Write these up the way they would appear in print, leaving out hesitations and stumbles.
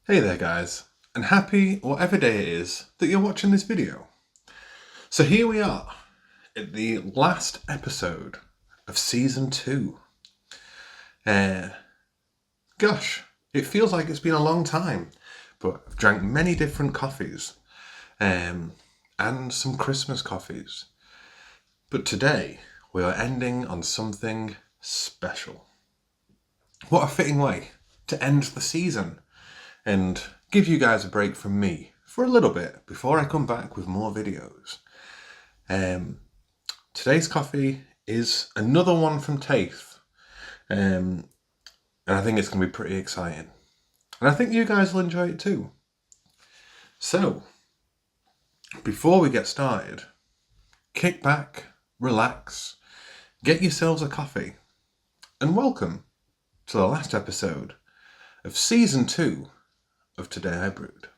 Hey there guys, and happy whatever day it is that you're watching this video. So here we are at the last episode of season 2. Gosh, it feels like it's been a long time, but I've drank many different coffees and some Christmas coffees. But today we are ending on something special. What a fitting way to end the season and give you guys a break from me for a little bit before I come back with more videos. Today's coffee is another one from Taith, and I think it's going to be pretty exciting. And I think you guys will enjoy it too. So, before we get started, kick back, relax, get yourselves a coffee, and welcome to the last episode of season 2 of Today I Brewed.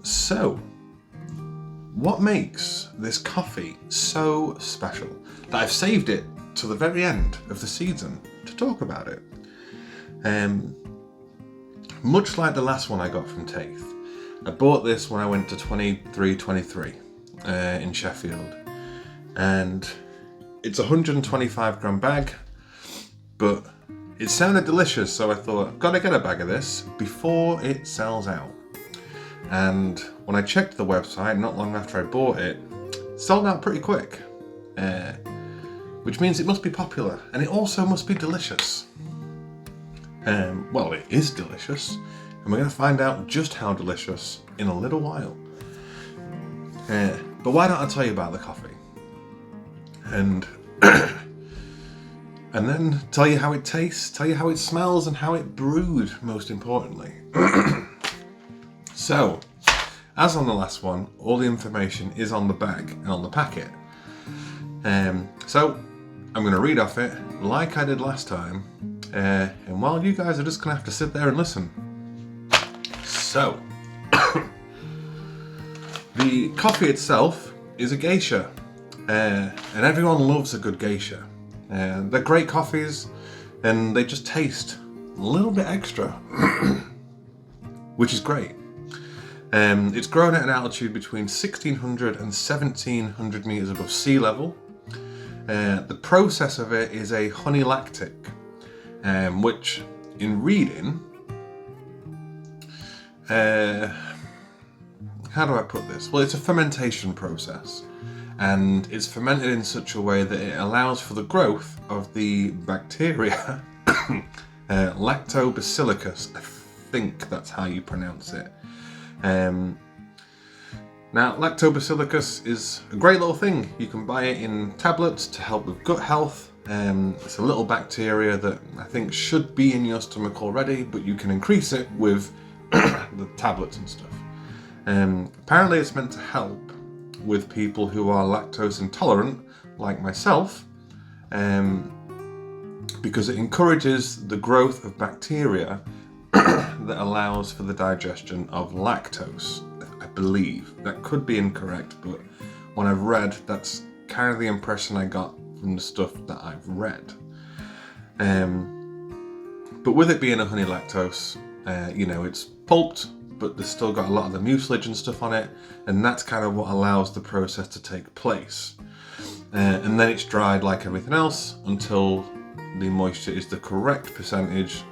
So, what makes this coffee so special that I've saved it to the very end of the season to talk about it? Much like the last one I got from Taith, I bought this when I went to 23 in Sheffield, and it's a 125 gram bag, but it sounded delicious, so I thought, I've got to get a bag of this before it sells out. And when I checked the website not long after I bought it, it sold out pretty quick, which means it must be popular, and it also must be delicious. Well, it is delicious, and we're going to find out just how delicious in a little while. But why don't I tell you about the coffee, and then tell you how it tastes, tell you how it smells, and how it brewed, most importantly. So, as on the last one, all the information is on the bag and on the packet. So, I'm going to read off it like I did last time, and while you guys are just going to have to sit there and listen. So, the coffee itself is a Geisha, and everyone loves a good Geisha. They're great coffees, and they just taste a little bit extra, which is great. It's grown at an altitude between 1600 and 1700 meters above sea level. The process of it is a honey lactic, which in reading, how do I put this? Well, it's a fermentation process, and it's fermented in such a way that it allows for the growth of the bacteria, Lactobacillus, I think that's how you pronounce it. Now, Lactobacillus is a great little thing. You can buy it in tablets to help with gut health. It's a little bacteria that I think should be in your stomach already, but you can increase it with the tablets and stuff. Apparently it's meant to help with people who are lactose intolerant, like myself, because it encourages the growth of bacteria that allows for the digestion of lactose, I believe. That could be incorrect, but when I've read, that's kind of the impression I got from the stuff that I've read. But with it being a honey lactose, it's pulped, but there's still got a lot of the mucilage and stuff on it, and that's kind of what allows the process to take place. And then it's dried like everything else until the moisture is the correct percentage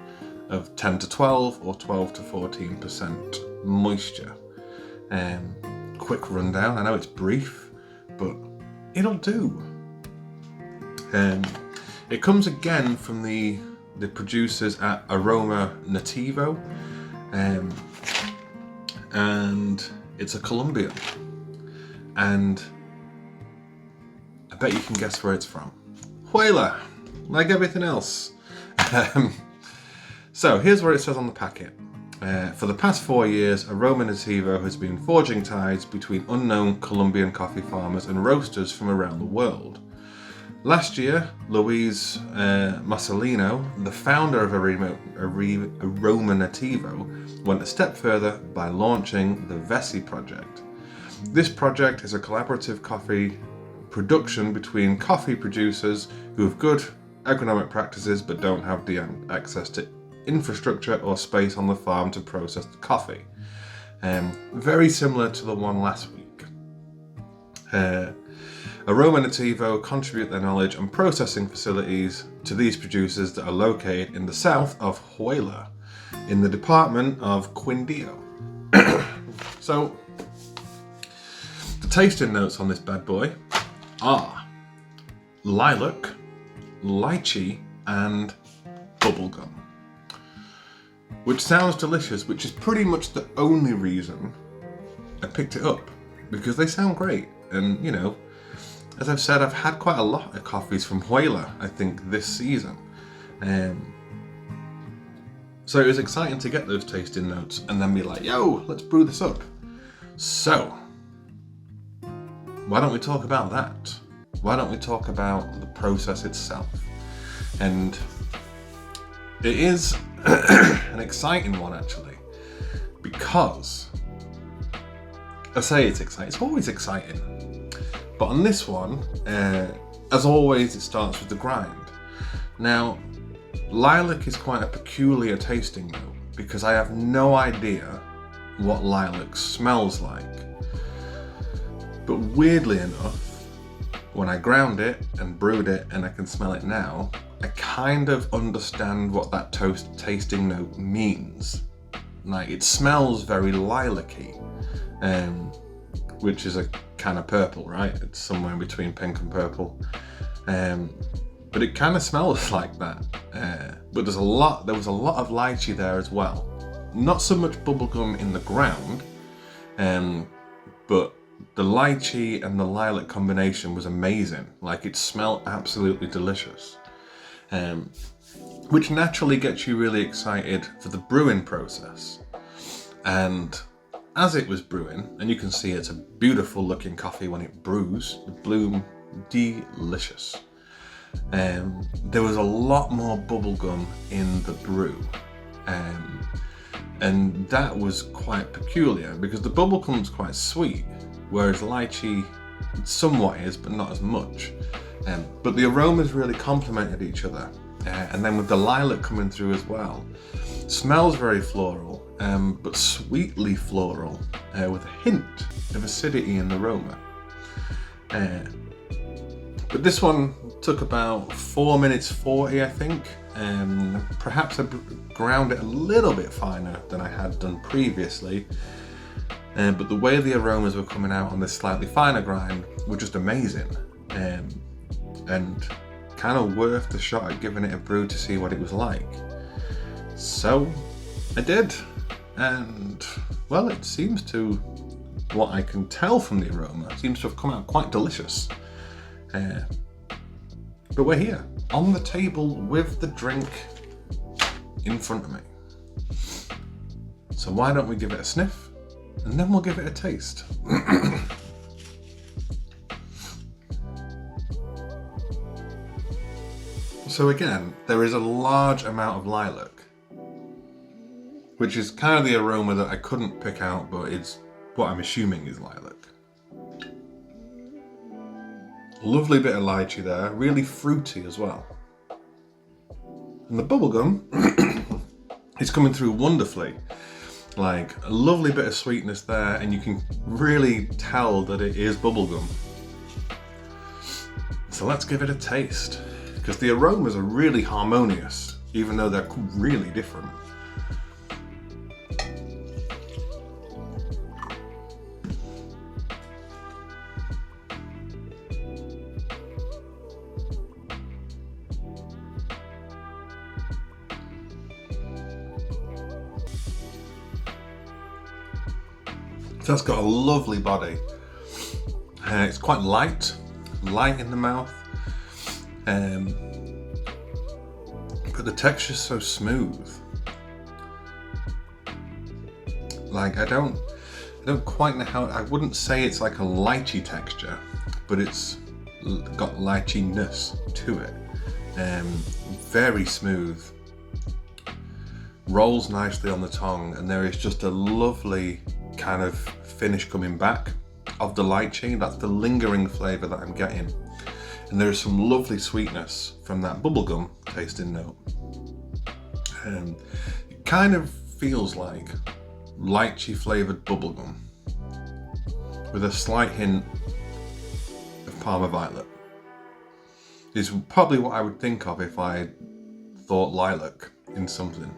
of 10 to 12 or 12 to 14% moisture. Quick rundown, I know it's brief, but it'll do. It comes again from the producers at Nativo, and it's a Colombian, and I bet you can guess where it's from. Huela, like everything else. So here's what it says on the packet. For the past 4 years, Nativo has been forging ties between unknown Colombian coffee farmers and roasters from around the world. Last year, Luis Marcelino, the founder of Nativo, went a step further by launching the Vessi project. This project is a collaborative coffee production between coffee producers who have good agronomic practices but don't have the access to infrastructure or space on the farm to process the coffee. Very similar to the one last week. Nativo contribute their knowledge and processing facilities to these producers that are located in the south of Huela, in the department of Quindío. So, the tasting notes on this bad boy are lilac, lychee, and bubblegum. Which sounds delicious, which is pretty much the only reason I picked it up, because they sound great. And, as I've said, I've had quite a lot of coffees from Huela, I think, this season. So it was exciting to get those tasting notes and then be like, yo, let's brew this up. So, why don't we talk about that? Why don't we talk about the process itself? And it is an exciting one, actually, because I say it's exciting. It's always exciting. But on this one, as always, it starts with the grind. Now, lilac is quite a peculiar tasting note because I have no idea what lilac smells like. But weirdly enough, when I ground it and brewed it and I can smell it now, I kind of understand what that tasting note means. Like, it smells very lilac-y, which is a kind of purple, right? It's somewhere in between pink and purple. But it kind of smells like that. But there was a lot of lychee there as well. Not so much bubblegum in the ground, but the lychee and the lilac combination was amazing. Like, it smelled absolutely delicious. Which naturally gets you really excited for the brewing process. And as it was brewing, and you can see it's a beautiful looking coffee when it brews, the bloom, delicious. There was a lot more bubblegum in the brew. And that was quite peculiar because the bubblegum's quite sweet, whereas lychee somewhat is, but not as much. But the aromas really complemented each other. And then with the lilac coming through as well, smells very floral, but sweetly floral, with a hint of acidity in the aroma. But this one took about 4 minutes 40, I think. Perhaps I ground it a little bit finer than I had done previously. But the way the aromas were coming out on this slightly finer grind were just amazing. And kind of worth the shot at giving it a brew to see what it was like. So I did, and well, it seems to, what I can tell from the aroma, seems to have come out quite delicious. But we're here, on the table with the drink in front of me. So why don't we give it a sniff, and then we'll give it a taste. So again, there is a large amount of lilac. which is kind of the aroma that I couldn't pick out, but it's what I'm assuming is lilac. Lovely bit of lychee there, really fruity as well. And the bubblegum is coming through wonderfully. Like a lovely bit of sweetness there, and you can really tell that it is bubblegum. So let's give it a taste, because the aromas are really harmonious, even though they're really different. So that's got a lovely body. It's quite light in the mouth, but the texture's so smooth. Like I don't quite know how. I wouldn't say it's like a lychee texture, but it's got lychee-ness to it. Very smooth. Rolls nicely on the tongue, and there is just a lovely kind of finish coming back of the lychee. That's the lingering flavour that I'm getting, and there is some lovely sweetness from that bubblegum tasting note. It kind of feels like lychee flavoured bubblegum with a slight hint of Parma Violet. Is probably what I would think of if I thought lilac in something.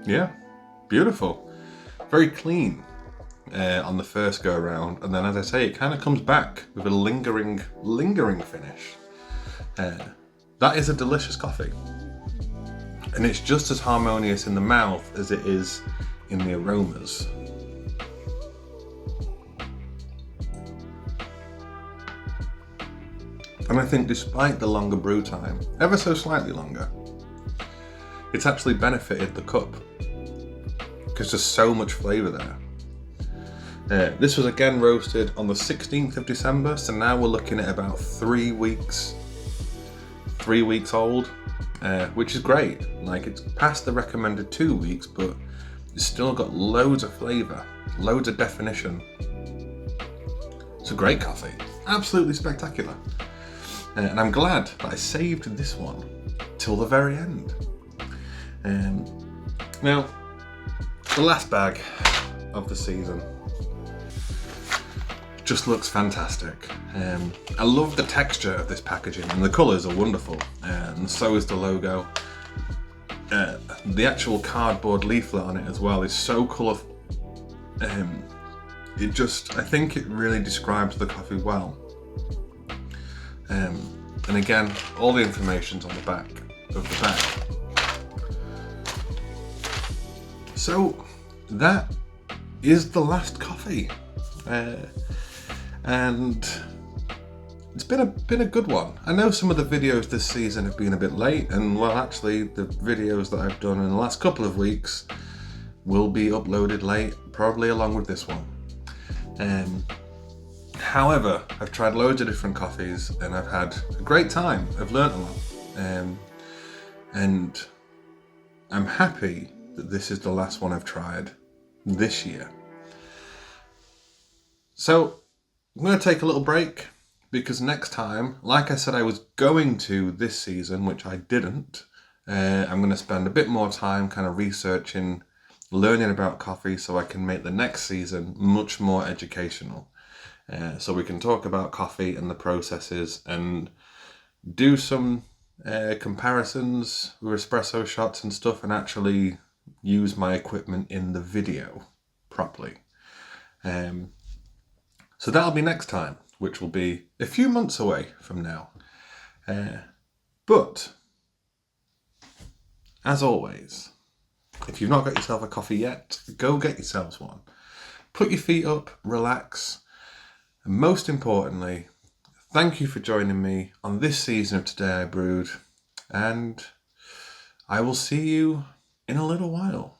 Yeah, beautiful. Very clean on the first go around, and then as I say, it kind of comes back with a lingering finish. That is a delicious coffee, and it's just as harmonious in the mouth as it is in the aromas. And I think despite the longer brew time, ever so slightly longer, it's actually benefited the cup, because there's so much flavour there. This was again roasted on the 16th of December, so now we're looking at about 3 weeks old, which is great. Like, it's past the recommended 2 weeks, but it's still got loads of flavour, loads of definition. It's a great coffee, absolutely spectacular. And I'm glad that I saved this one till the very end. Now, the last bag of the season just looks fantastic. I love the texture of this packaging, and the colours are wonderful, and so is the logo. The actual cardboard leaflet on it as well is so colourful. I think it really describes the coffee well. And again, all the information's on the back of the bag. So that is the last coffee, and it's been a good one. I know some of the videos this season have been a bit late, and well, actually the videos that I've done in the last couple of weeks will be uploaded late, probably along with this one. However, I've tried loads of different coffees, and I've had a great time. I've learnt a lot, and I'm happy that this is the last one I've tried this year. So I'm going to take a little break, because next time, like I said I was going to this season, which I didn't, I'm going to spend a bit more time kind of researching, learning about coffee, so I can make the next season much more educational. So we can talk about coffee and the processes, and do some comparisons with espresso shots and stuff, and actually use my equipment in the video properly. So that'll be next time, which will be a few months away from now. But as always, if you've not got yourself a coffee yet, go get yourselves one. Put your feet up, relax, and most importantly, thank you for joining me on this season of Today I Brewed, and I will see you in a little while.